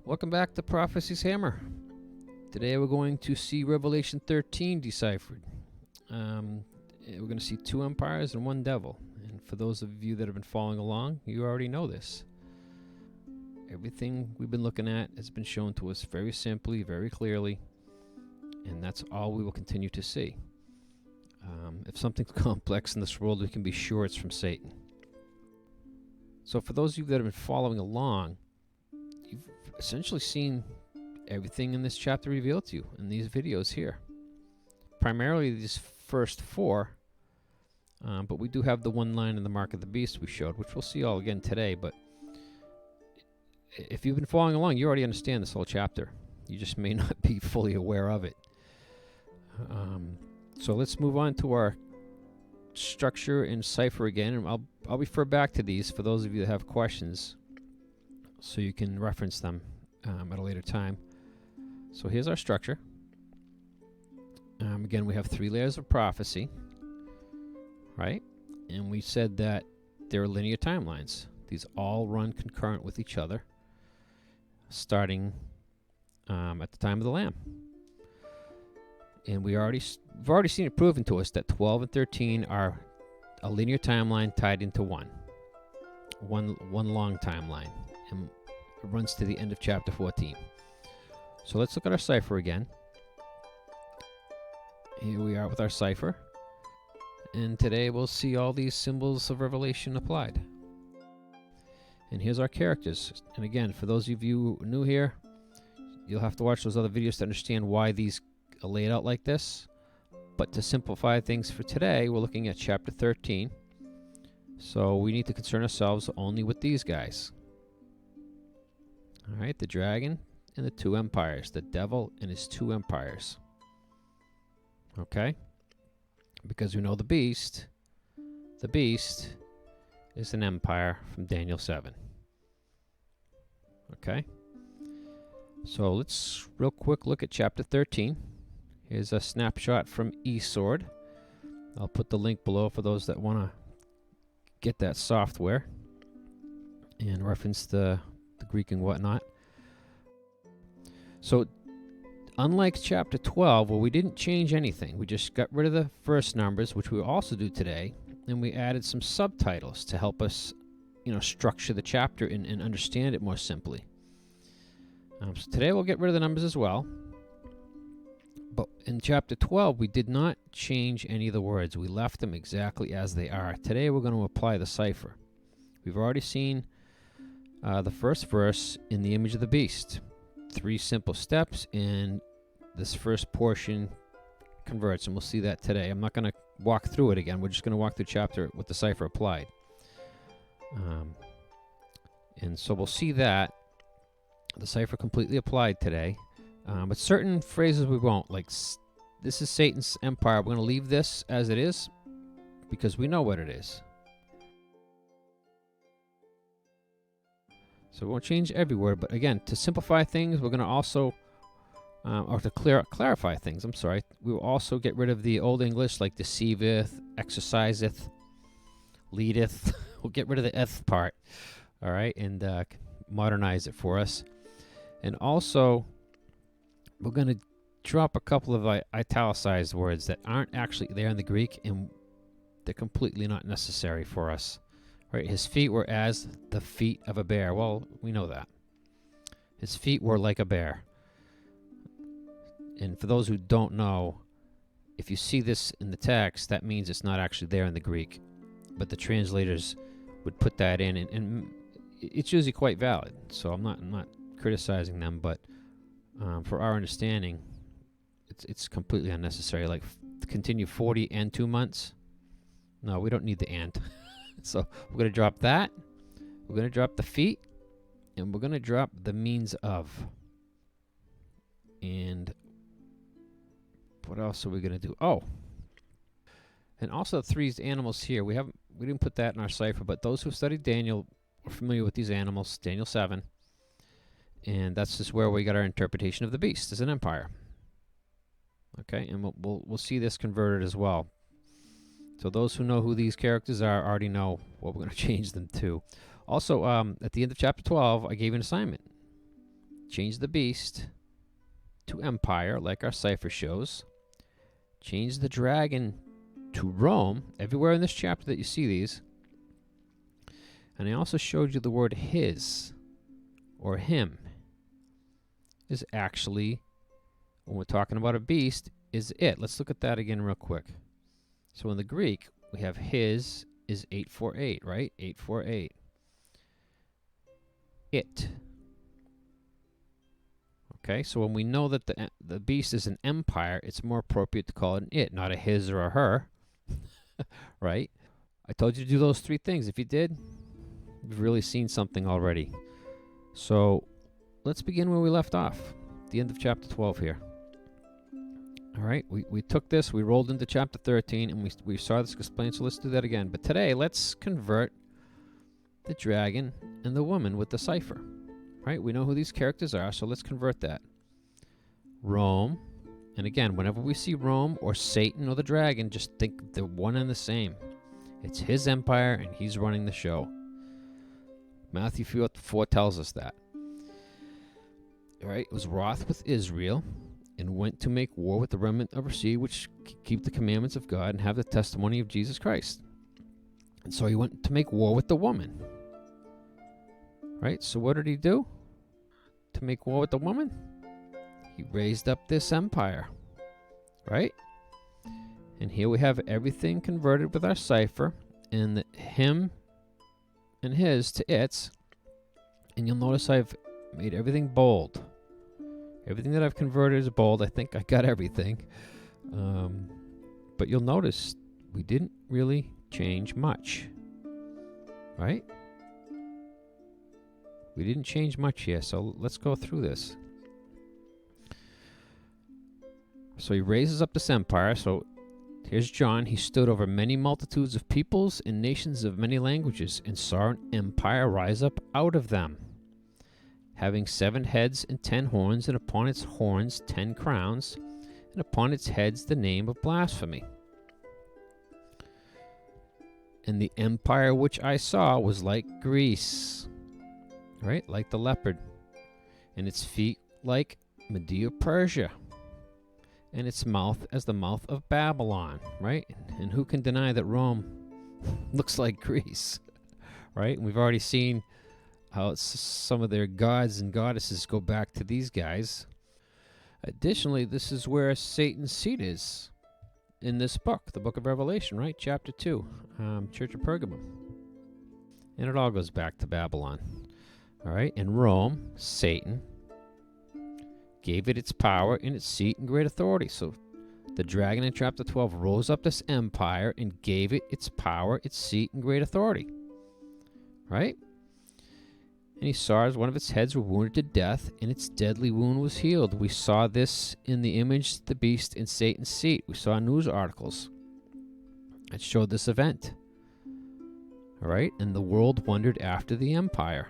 Welcome back to Prophecy's Hammer. Today we're going to see Revelation 13 deciphered. We're going to see two empires and one devil. And for those of you that have been following along, you already know this. Everything we've been looking at has been shown to us very simply, very clearly, and that's all we will continue to see. If something's complex in this world, we can be sure it's from Satan. So for those of you that have been following along, you've essentially seen everything in this chapter revealed to you in these videos here. Primarily these first four, but we do have the one line in the Mark of the Beast we showed, which we'll see all again today. But if you've been following along, you already understand this whole chapter. You just may not be fully aware of it. So let's move on to our structure and cipher again, and I'll refer back to these for those of you that have questions, so you can reference them at a later time. So here's our structure. Again, we have three layers of prophecy, right? And we said that there are linear timelines. These all run concurrent with each other, starting at the time of the Lamb. And we've already seen it proven to us that 12 and 13 are a linear timeline tied into one long timeline, and it runs to the end of chapter 14. So let's look at our cipher again. Here we are with our cipher, and today we'll see all these symbols of Revelation applied. And here's our characters. And again, for those of you new here, you'll have to watch those other videos to understand why these are laid out like this. But to simplify things for today, we're looking at chapter 13. So we need to concern ourselves only with these guys. All right, the dragon and the two empires, the devil and his two empires. Okay? Because we know the beast is an empire from Daniel 7. Okay? So let's real quick look at chapter 13. Here's a snapshot from eSword. I'll put the link below for those that want to get that software and reference the Greek and whatnot. So unlike chapter 12, where we didn't change anything, we just got rid of the first numbers, which we will also do today, and we added some subtitles to help us, structure the chapter and understand it more simply. So today we'll get rid of the numbers as well. But in chapter 12, we did not change any of the words. We left them exactly as they are. Today we're going to apply the cipher. We've already seen the first verse in the image of the beast. 3 simple steps, and this first portion converts, and we'll see that today. I'm not going to walk through it again. We're just going to walk through chapter with the cipher applied. And so we'll see that the cipher completely applied today. But certain phrases we won't. Like, this is Satan's empire. We're going to leave this as it is because we know what it is. So we won't change every word, but again, to simplify things, we're going to also, or to clarify things, we will also get rid of the Old English like deceiveth, exerciseth, leadeth. We'll get rid of the eth part, all right, and modernize it for us. And also, we're going to drop a couple of italicized words that aren't actually there in the Greek, and they're completely not necessary for us. Right? His feet were as the feet of a bear. Well, we know that. His feet were like a bear. And for those who don't know, if you see this in the text, that means it's not actually there in the Greek. But the translators would put that in, and it's usually quite valid. So I'm not criticizing them, but for our understanding, it's completely unnecessary. Like, continue 40 and 2 months. No, we don't need the and. So we're going to drop that. We're going to drop the feet. And we're going to drop the means of. And what else are we going to do? Oh. And also the 3 animals here. We didn't put that in our cipher, but those who studied Daniel are familiar with these animals, Daniel 7. And that's just where we got our interpretation of the beast as an empire. Okay, and we'll see this converted as well. So those who know who these characters are already know what we're going to change them to. Also, at the end of chapter 12, I gave an assignment. change the beast to empire, like our cipher shows. Change the dragon to Rome, everywhere in this chapter that you see these. And I also showed you the word his, or him, is actually, when we're talking about a beast, is it. Let's look at that again real quick. So in the Greek, we have his is 848, right? 848. It. Okay, so when we know that the beast is an empire, it's more appropriate to call it an it, not a his or a her. Right? I told you to do those three things. If you did, you've really seen something already. So let's begin where we left off, the end of chapter 12 here. All right, we took this, we rolled into chapter 13, and we saw this explained, so let's do that again. But today, let's convert the dragon and the woman with the cipher. Right, we know who these characters are, so let's convert that. Rome, and again, whenever we see Rome or Satan or the dragon, just think they're one and the same. It's his empire, and he's running the show. Matthew 4 tells us that. All right, it was wroth with Israel, and went to make war with the remnant of her seed, which keep the commandments of God and have the testimony of Jesus Christ. And so he went to make war with the woman. Right? So what did he do to make war with the woman? He raised up this empire. Right? And here we have everything converted with our cipher, and the him and his to its. And you'll notice I've made everything bold. Everything that I've converted is bold. I think I got everything. But you'll notice we didn't really change much. Right? We didn't change much here, so let's go through this. So he raises up this empire. So here's John. He stood over many multitudes of peoples and nations of many languages, and saw an empire rise up out of them, having 7 heads and 10 horns, and upon its horns 10 crowns, and upon its heads the name of blasphemy. And the empire which I saw was like Greece, right? Like the leopard, and its feet like Media-Persia, and its mouth as the mouth of Babylon, right? And who can deny that Rome looks like Greece, right? And we've already seen how some of their gods and goddesses go back to these guys. Additionally, this is where Satan's seat is in this book, the book of Revelation, right? Chapter 2, Church of Pergamum. And it all goes back to Babylon. All right, and Rome, Satan, gave it its power and its seat and great authority. So the dragon in chapter 12 rose up this empire and gave it its power, its seat, and great authority. Right? And he saw as one of its heads were wounded to death, and its deadly wound was healed. We saw this in the image, the beast, in Satan's seat. We saw news articles that showed this event. All right? And the world wondered after the empire.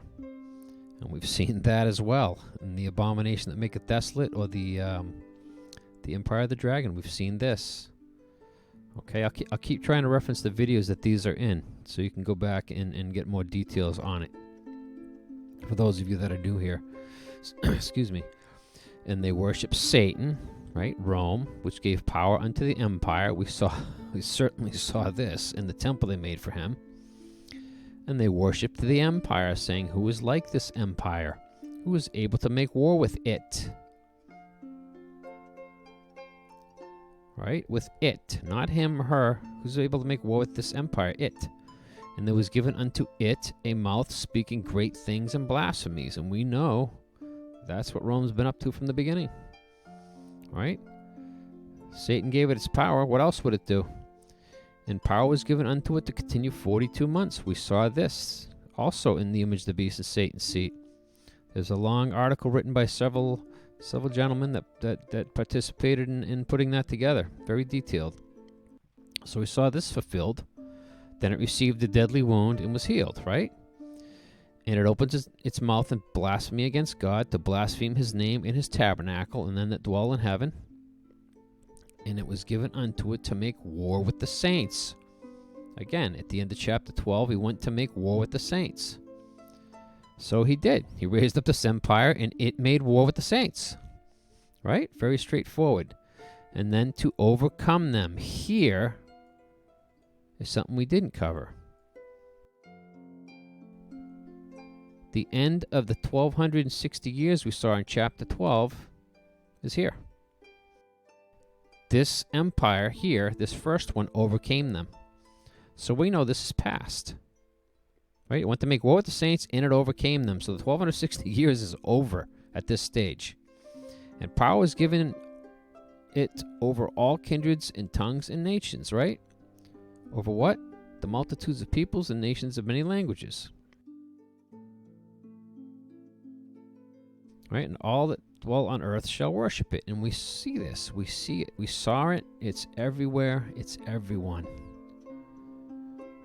And we've seen that as well in the abomination that maketh desolate, or the empire of the dragon. We've seen this. Okay, I'll keep trying to reference the videos that these are in, so you can go back and get more details on it. For those of you that are new here, excuse me. And they worship Satan, right? Rome, which gave power unto the empire. We certainly saw this in the temple they made for him. And they worshipped the empire, saying, "Who is like this empire? Who is able to make war with it?" Right? With it, not him or her. Who's able to make war with this empire? It. And there was given unto it a mouth speaking great things and blasphemies. And we know that's what Rome's been up to from the beginning. Right? Satan gave it its power. What else would it do? And power was given unto it to continue 42 months. We saw this also in the image of the beast of Satan's seat. There's a long article written by several gentlemen that participated in putting that together. Very detailed. So we saw this fulfilled. Then it received a deadly wound and was healed, right? And it opens its mouth in blasphemy against God, to blaspheme his name in his tabernacle, and them that dwell in heaven. And it was given unto it to make war with the saints. Again, at the end of chapter 12, he went to make war with the saints. So he did. He raised up this empire, and it made war with the saints. Right? Very straightforward. And then to overcome them here is something we didn't cover. The end of the 1260 years we saw in chapter 12 is here. This empire here, this first one, overcame them. So we know this is past. Right? It went to make war with the saints, and it overcame them. So the 1260 years is over at this stage. And power was given it over all kindreds and tongues and nations, right? Over what? The multitudes of peoples and nations of many languages. Right? And all that dwell on earth shall worship it. And we see this. We see it. We saw it. It's everywhere. It's everyone.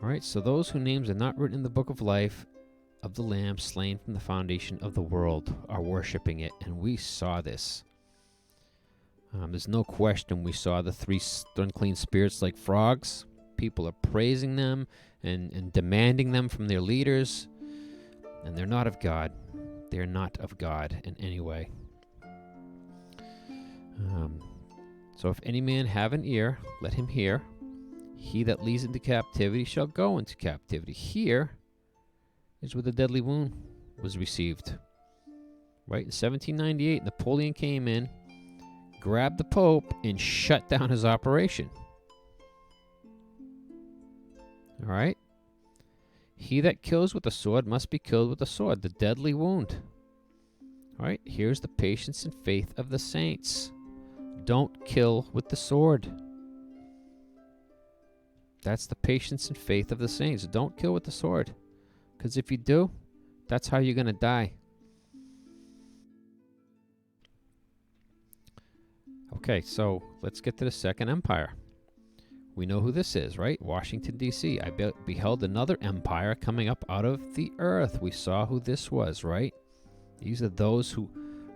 All right? So those whose names are not written in the book of life of the Lamb slain from the foundation of the world are worshiping it. And we saw this. There's no question we saw the three unclean spirits like frogs. People are praising them and demanding them from their leaders. And they're not of God. They're not of God in any way. So if any man have an ear, let him hear. He that leads into captivity shall go into captivity. Here is where the deadly wound was received. Right? In 1798, Napoleon came in, grabbed the Pope, and shut down his operation. All right? He that kills with the sword must be killed with the sword, the deadly wound. All right? Here's the patience and faith of the saints. Don't kill with the sword. That's the patience and faith of the saints. Don't kill with the sword. Because if you do, that's how you're going to die. Okay, so let's get to the Second Empire. We know who this is, right? Washington, D.C. I beheld another empire coming up out of the earth. We saw who this was, right? These are those who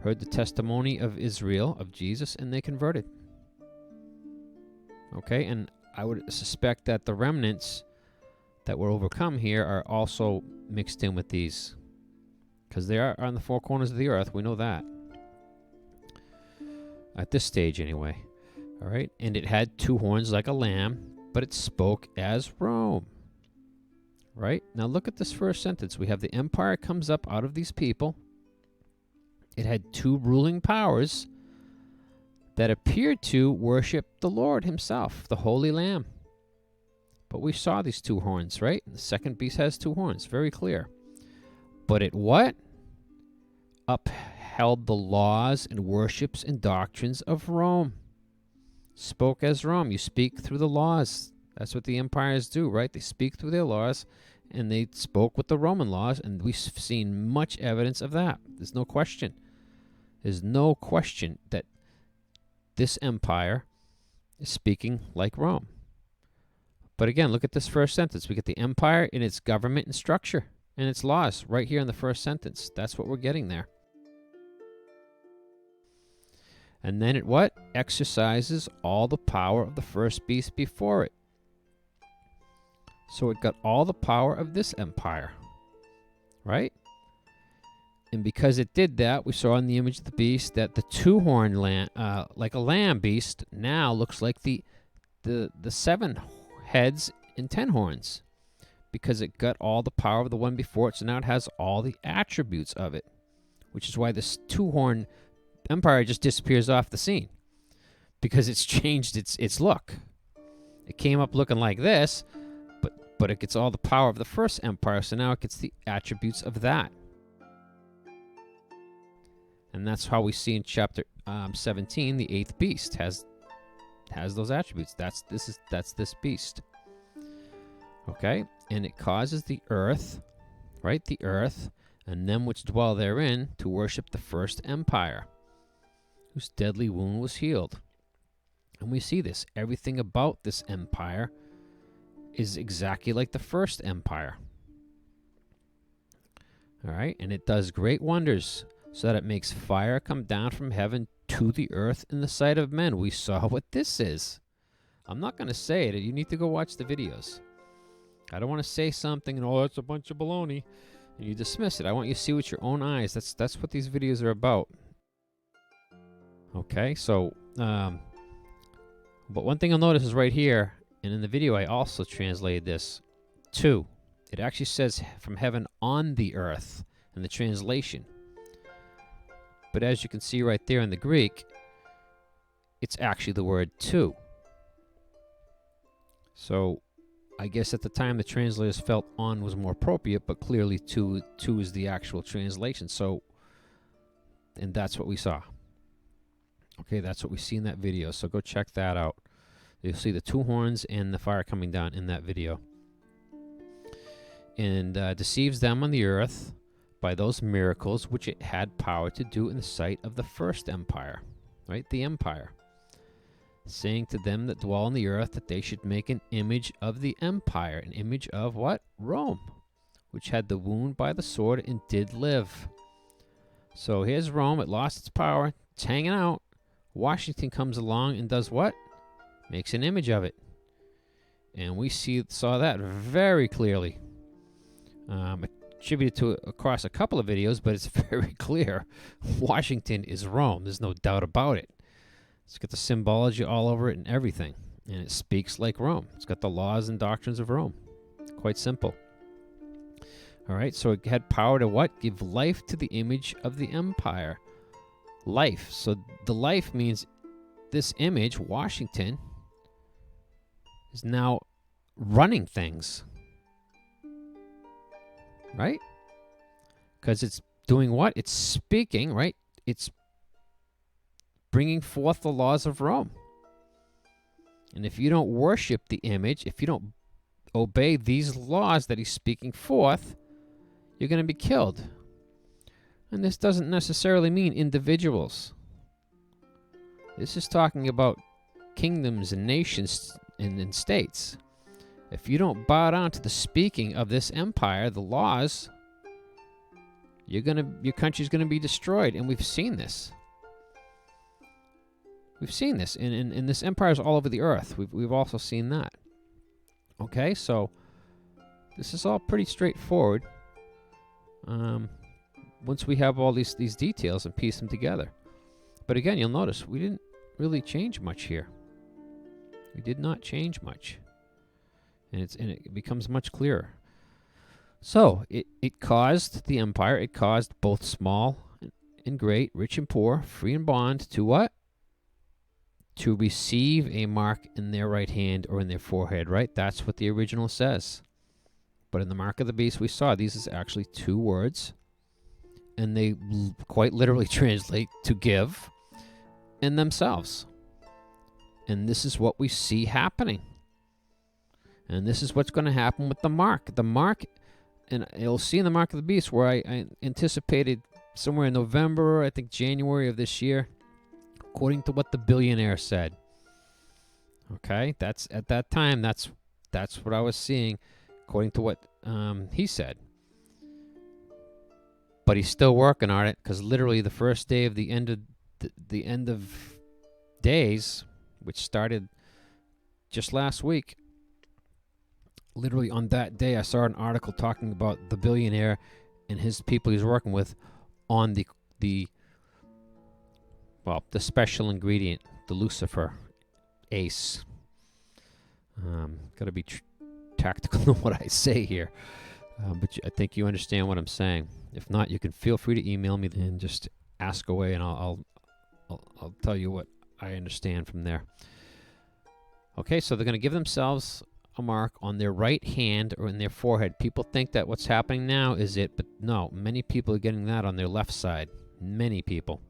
heard the testimony of Israel, of Jesus, and they converted. Okay, and I would suspect that the remnants that were overcome here are also mixed in with these. Because they are on the four corners of the earth. We know that. At this stage, anyway. All right, and it had two horns like a lamb, but it spoke as Rome. Right? Now look at this first sentence. We have the empire comes up out of these people. It had two ruling powers that appeared to worship the Lord himself, the Holy Lamb. But we saw these two horns, right? And the second beast has two horns, very clear. But it what? Upheld the laws and worships and doctrines of Rome. Spoke as Rome. You speak through the laws. That's what the empires do, right? They speak through their laws, and they spoke with the Roman laws, and we've seen much evidence of that. There's no question. There's no question that this empire is speaking like Rome. But again, look at this first sentence. We get the empire in its government and structure and its laws right here in the first sentence. That's what we're getting there. And then it what? Exercises all the power of the first beast before it. So it got all the power of this empire. Right? And because it did that, we saw in the image of the beast that the two-horned lamb, like a lamb beast, now looks like the 7 heads and 10 horns. Because it got all the power of the one before it, so now it has all the attributes of it. Which is why this two-horned empire just disappears off the scene. Because it's changed its look. It came up looking like this, but it gets all the power of the first empire, so now it gets the attributes of that. And that's how we see in chapter 17, the 8th beast has those attributes. That's this beast. Okay? And it causes the earth, right? The earth, and them which dwell therein, to worship the first empire, whose deadly wound was healed. And we see this. Everything about this empire is exactly like the first empire. All right? And it does great wonders, so that it makes fire come down from heaven to the earth in the sight of men. We saw what this is. I'm not going to say it. You need to go watch the videos. I don't want to say something and, oh, that's a bunch of baloney. and you dismiss it. I want you to see with your own eyes. That's what these videos are about. Okay, so but one thing you'll notice is right here, and in the video I also translated this, 2. It actually says from heaven on the earth in the translation. But as you can see right there in the Greek, it's actually the word 2. So I guess at the time the translators felt on was more appropriate, but clearly 2 is the actual translation. So, and that's what we saw. Okay, that's what we see in that video. So go check that out. You'll see the 2 horns and the fire coming down in that video. And deceives them on the earth by those miracles which it had power to do in the sight of the first empire. Right? The empire. Saying to them that dwell on the earth that they should make an image of the empire. An image of what? Rome. Which had the wound by the sword and did live. So here's Rome. It lost its power. It's hanging out. Washington comes along and does what? Makes an image of it. And we saw that very clearly. Attributed to across a couple of videos, but it's very clear. Washington is Rome. There's no doubt about it. It's got the symbology all over it and everything. And it speaks like Rome. It's got the laws and doctrines of Rome. Quite simple. All right, so it had power to what? Give life to the image of the empire. Life. So the life means this image, Washington, is now running things. Right? Because it's doing what? It's speaking, right? It's bringing forth the laws of Rome. And if you don't worship the image, if you don't obey these laws that he's speaking forth, you're going to be killed. And this doesn't necessarily mean individuals. This is talking about kingdoms and nations and states. If you don't bow down to the speaking of this empire, the laws, your country's going to be destroyed. And we've seen this. We've seen this. And this empire is all over the earth. We've also seen that. Okay, so this is all pretty straightforward. Once we have all these details and piece them together. But again, you'll notice we didn't really change much here. We did not change much. And it becomes much clearer. So, it caused the empire, it caused both small and great, rich and poor, free and bond, to what? To receive a mark in their right hand or in their forehead, right? That's what the original says. But in the mark of the beast we saw, these is actually 2 words. And they quite literally translate to give and themselves. And this is what we see happening. And this is what's going to happen with the mark. The mark, and you'll see in the mark of the beast where I anticipated somewhere in November, I think January of this year, according to what the billionaire said. Okay, that's at that time, that's what I was seeing, according to what he said. But he's still working on it, because literally the first day of the end of days, which started just last week, literally on that day, I saw an article talking about the billionaire and his people he's working with on the special ingredient, the Lucifer Ace. Got to be tactical in what I say here, but I think you understand what I'm saying. If not, you can feel free to email me and just ask away, and I'll tell you what I understand from there. Okay, so they're going to give themselves a mark on their right hand or in their forehead. People think that what's happening now is it, but no, many people are getting that on their left side. Many people.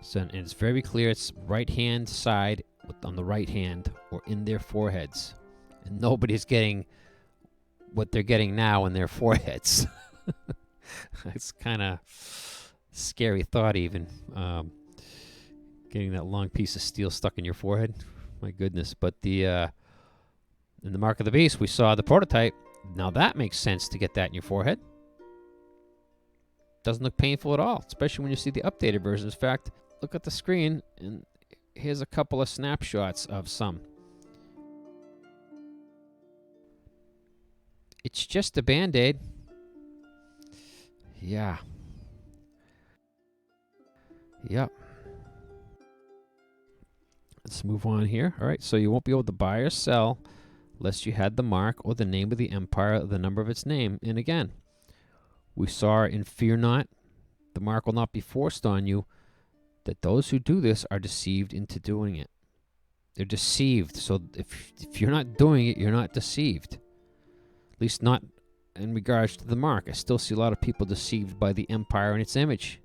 So, and it's very clear it's right hand side on the right hand or in their foreheads. And nobody's getting what they're getting now in their foreheads. It's kind of scary thought even. Getting that long piece of steel stuck in your forehead. My goodness. But in the mark of the beast, we saw the prototype. Now that makes sense to get that in your forehead. Doesn't look painful at all, especially when you see the updated version. In fact, look at the screen, and here's a couple of snapshots of some. It's just a Band-Aid. Yeah. Yep. Let's move on here. All right, so you won't be able to buy or sell lest you had the mark or the name of the empire or the number of its name. And again, we saw in Fear Not, the mark will not be forced on you, that those who do this are deceived into doing it. They're deceived. So if you're not doing it, you're not deceived. At least not in regards to the mark. I still see a lot of people deceived by the empire and its image,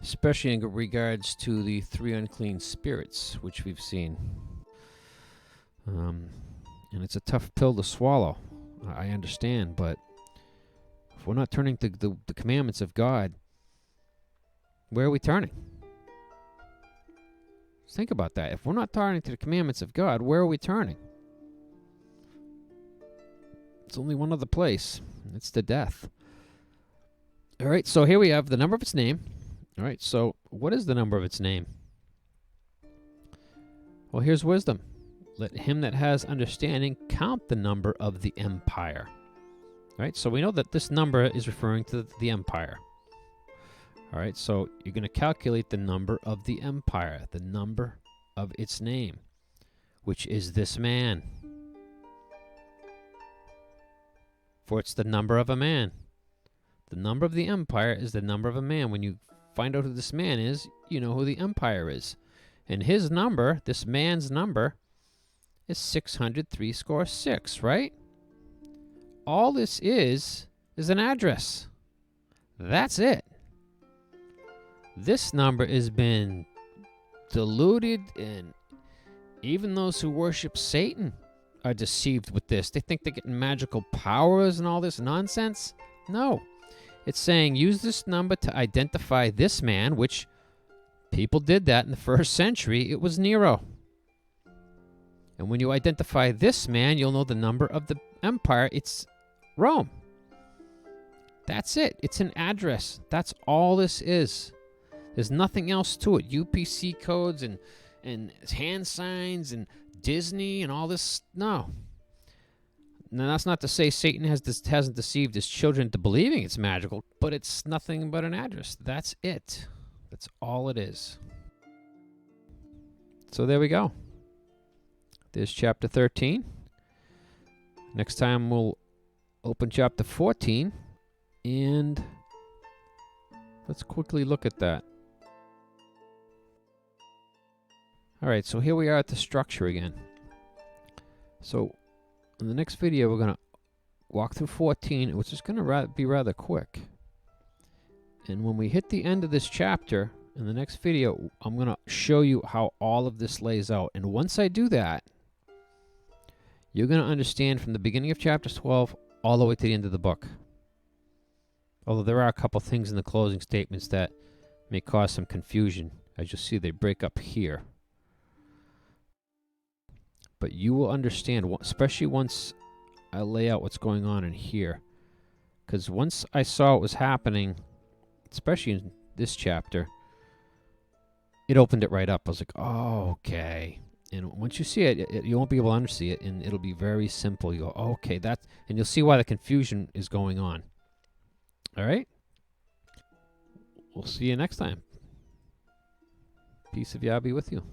especially in regards to the 3 unclean spirits, which we've seen. And it's a tough pill to swallow. I understand, but if we're not turning to the commandments of God, where are we turning? Just think about that. If we're not turning to the commandments of God, where are we turning? It's only one other place. It's to death. All right, so here we have the number of its name. All right, so what is the number of its name? Well, here's wisdom. Let him that has understanding count the number of the empire. All right, so we know that this number is referring to the empire. All right, so you're going to calculate the number of the empire, the number of its name, which is this man. For it's the number of a man. The number of the empire is the number of a man. When you find out who this man is, you know who the empire is. And his number, this man's number, is 603 right? All this is an address. That's it. This number has been diluted, and even those who worship Satan are deceived with this. They think they're getting magical powers and all this nonsense. No. It's saying use this number to identify this man, which people did that in the 1st century. It was Nero. And when you identify this man, you'll know the number of the empire. It's Rome. That's it. It's an address. That's all this is. There's nothing else to it. UPC codes and hand signs and Disney and all this. No. Now, that's not to say Satan hasn't deceived his children into believing it's magical, but it's nothing but an address. That's it. That's all it is. So there we go. There's chapter 13. Next time we'll open chapter 14, and let's quickly look at that. All right, so here we are at the structure again. So in the next video, we're going to walk through 14, which is going to be rather quick. And when we hit the end of this chapter, in the next video, I'm going to show you how all of this lays out. And once I do that, you're going to understand from the beginning of chapter 12 all the way to the end of the book. Although there are a couple things in the closing statements that may cause some confusion. As you'll see, they break up here. But you will understand, especially once I lay out what's going on in here. Because once I saw what was happening, especially in this chapter, it opened it right up. I was like, oh, okay. And once you see it, you won't be able to unsee it, and it'll be very simple. You go, oh, okay, and you'll see why the confusion is going on. All right? We'll see you next time. Peace of Yah be with you.